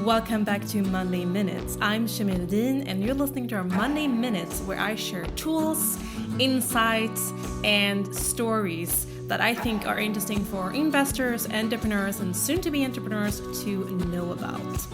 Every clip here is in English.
Welcome back to Monday Minutes. I'm Rhodin, and you're listening to our Monday Minutes, where I share tools, insights, and stories that I think are interesting for investors, entrepreneurs, and soon-to-be entrepreneurs to know about.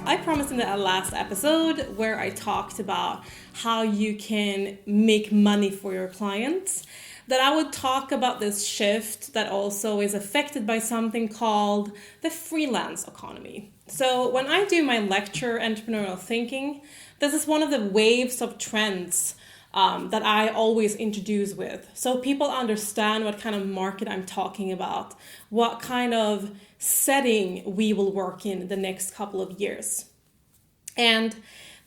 I promised in the last episode where I talked about how you can make money for your clients, that I would talk about this shift that also is affected by something called the freelance economy. So when I do my lecture, Entrepreneurial Thinking, this is one of the waves of trends that I always introduce with. So people understand what kind of market I'm talking about, what kind of setting we will work in the next couple of years. And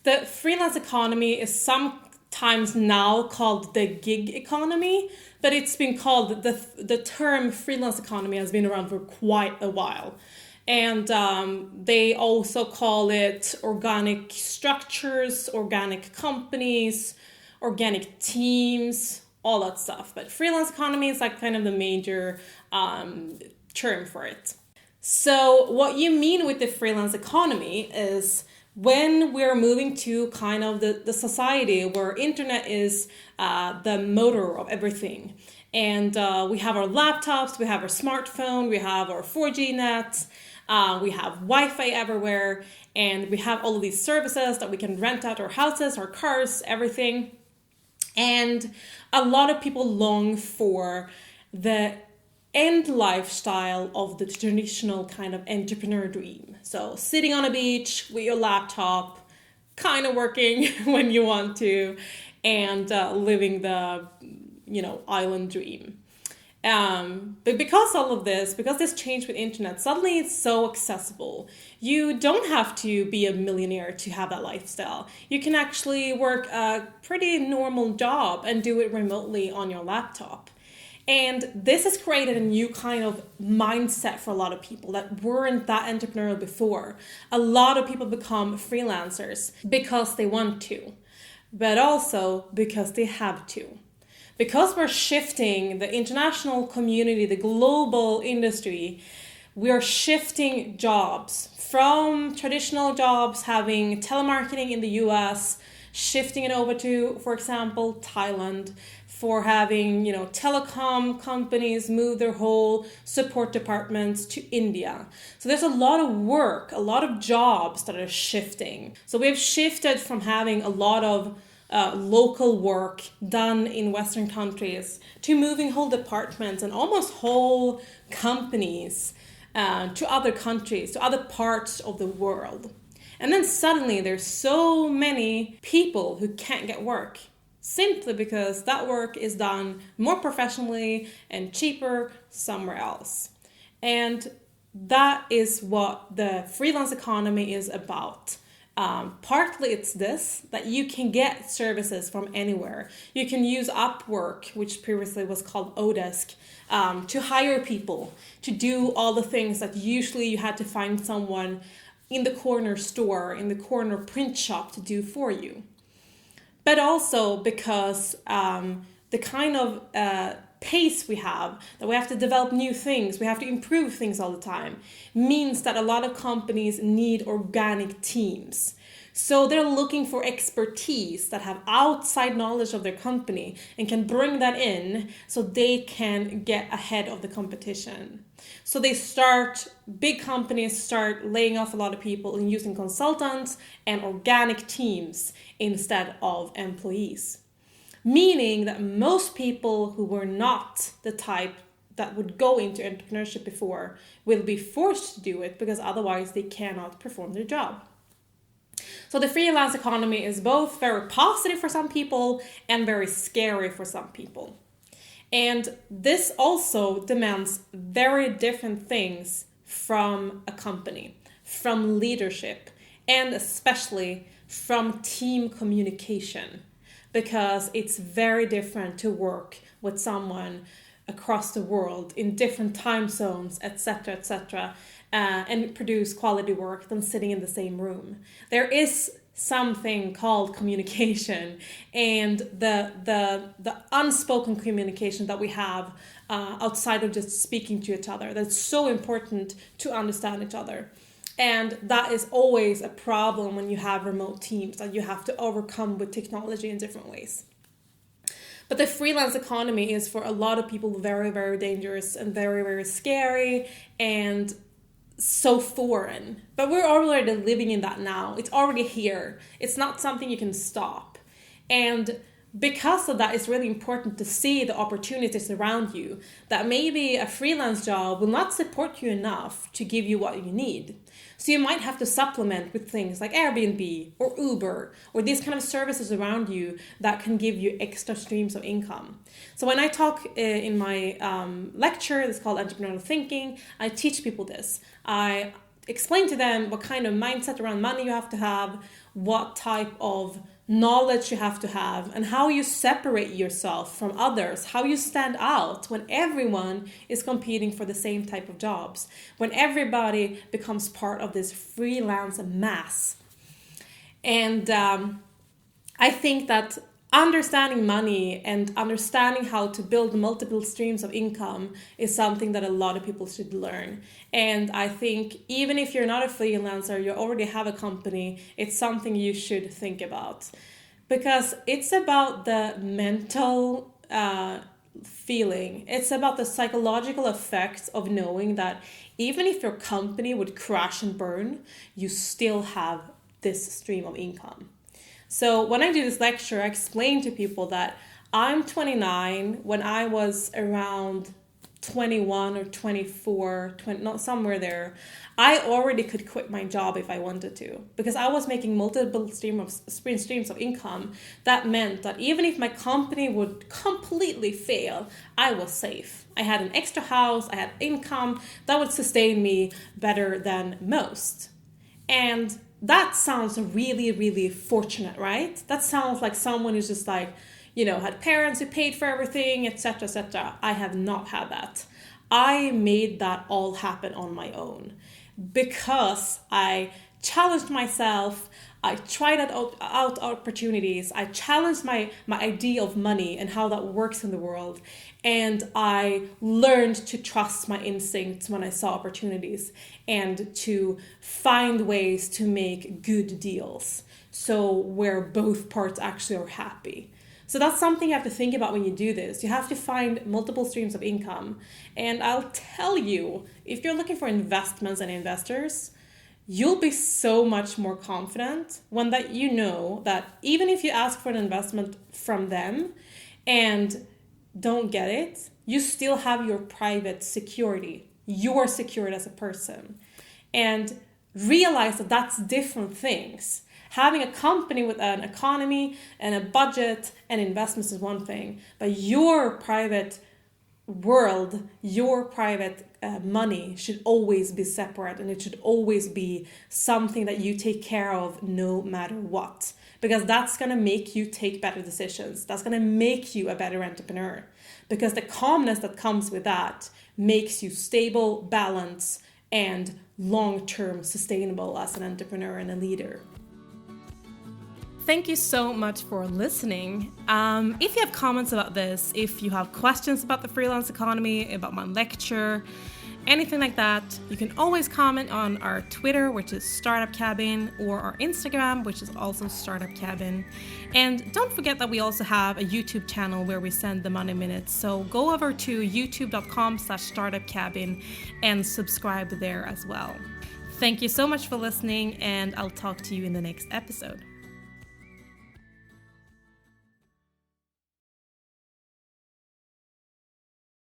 the freelance economy is sometimes now called the gig economy, but it's been called, the term freelance economy has been around for quite a while. And they also call it organic structures, organic companies, organic teams, all that stuff. But freelance economy is like kind of the major term for it. So what you mean with the freelance economy is when we're moving to kind of the society where internet is the motor of everything. And we have our laptops, we have our smartphone, we have our 4G net, we have Wi-Fi everywhere, and we have all of these services that we can rent out our houses, our cars, everything. And a lot of people long for the end lifestyle of the traditional kind of entrepreneur dream. So sitting on a beach with your laptop, kind of working when you want to, and living the, island dream. But because this changed with internet, suddenly it's so accessible. You don't have to be a millionaire to have that lifestyle. You can actually work a pretty normal job and do it remotely on your laptop. And this has created a new kind of mindset for a lot of people that weren't that entrepreneurial before. A lot of people become freelancers because they want to, but also because they have to. Because we're shifting the international community, the global industry, we are shifting jobs from traditional jobs having telemarketing in the US, shifting it over to, for example, Thailand, for having, telecom companies move their whole support departments to India. So there's a lot of work, a lot of jobs that are shifting. So we've shifted from having a lot of local work done in Western countries to moving whole departments and almost whole companies to other countries, to other parts of the world. And then suddenly there's so many people who can't get work simply because that work is done more professionally and cheaper somewhere else. And that is what the freelance economy is about. Partly it's this, that you can get services from anywhere. You can use Upwork, which previously was called Odesk, to hire people to do all the things that usually you had to find someone in the corner store, in the corner print shop to do for you. But also because the kind of pace we have, that we have to develop new things, we have to improve things all the time, means that a lot of companies need organic teams. So they're looking for expertise that have outside knowledge of their company and can bring that in so they can get ahead of the competition. So big companies start laying off a lot of people and using consultants and organic teams instead of employees. Meaning that most people who were not the type that would go into entrepreneurship before will be forced to do it because otherwise they cannot perform their job. So the freelance economy is both very positive for some people and very scary for some people. And this also demands very different things from a company, from leadership, and especially from team communication. Because it's very different to work with someone across the world in different time zones, etc., and produce quality work than sitting in the same room. There is something called communication, and the unspoken communication that we have outside of just speaking to each other. That's so important to understand each other. And that is always a problem when you have remote teams that you have to overcome with technology in different ways. But the freelance economy is for a lot of people very, very dangerous and very, very scary and so foreign. But we're already living in that now. It's already here. It's not something you can stop. And because of that, it's really important to see the opportunities around you, that maybe a freelance job will not support you enough to give you what you need. So you might have to supplement with things like Airbnb or Uber or these kind of services around you that can give you extra streams of income. So when I talk in my lecture, it's called Entrepreneurial Thinking, I teach people this. I explain to them what kind of mindset around money you have to have, what type of knowledge you have to have, and how you separate yourself from others, how you stand out when everyone is competing for the same type of jobs, when everybody becomes part of this freelance mass. And I think that understanding money and understanding how to build multiple streams of income is something that a lot of people should learn. And I think even if you're not a freelancer, you already have a company, it's something you should think about. Because it's about the mental feeling. It's about the psychological effects of knowing that even if your company would crash and burn, you still have this stream of income. So when I do this lecture, I explain to people that I'm 29. When I was around 21 or 24, somewhere there, I already could quit my job if I wanted to, because I was making multiple streams of income. That meant that even if my company would completely fail, I was safe. I had an extra house, I had income that would sustain me better than most. And that sounds really, really fortunate, right? That sounds like someone who's just like, had parents who paid for everything, etc., etc. I have not had that. I made that all happen on my own because I challenged myself. I tried out opportunities. I challenged my idea of money and how that works in the world. And I learned to trust my instincts when I saw opportunities and to find ways to make good deals. So where both parts actually are happy. So that's something you have to think about when you do this. You have to find multiple streams of income. And I'll tell you, if you're looking for investments and investors, you'll be so much more confident when that you know that even if you ask for an investment from them and don't get it, you still have your private security. You're secured as a person. And realize that that's different things. Having a company with an economy and a budget and investments is one thing, but your private world, your private money should always be separate, and it should always be something that you take care of no matter what, because that's going to make you take better decisions. That's going to make you a better entrepreneur, because the calmness that comes with that makes you stable, balanced, and long-term sustainable as an entrepreneur and a leader. Thank you so much for listening. If you have comments about this, if you have questions about the freelance economy, about my lecture, anything like that, you can always comment on our Twitter, which is Startup Cabin, or our Instagram, which is also Startup Cabin. And don't forget that we also have a YouTube channel where we send the Money Minutes. So go over to youtube.com/startupcabin and subscribe there as well. Thank you so much for listening, and I'll talk to you in the next episode.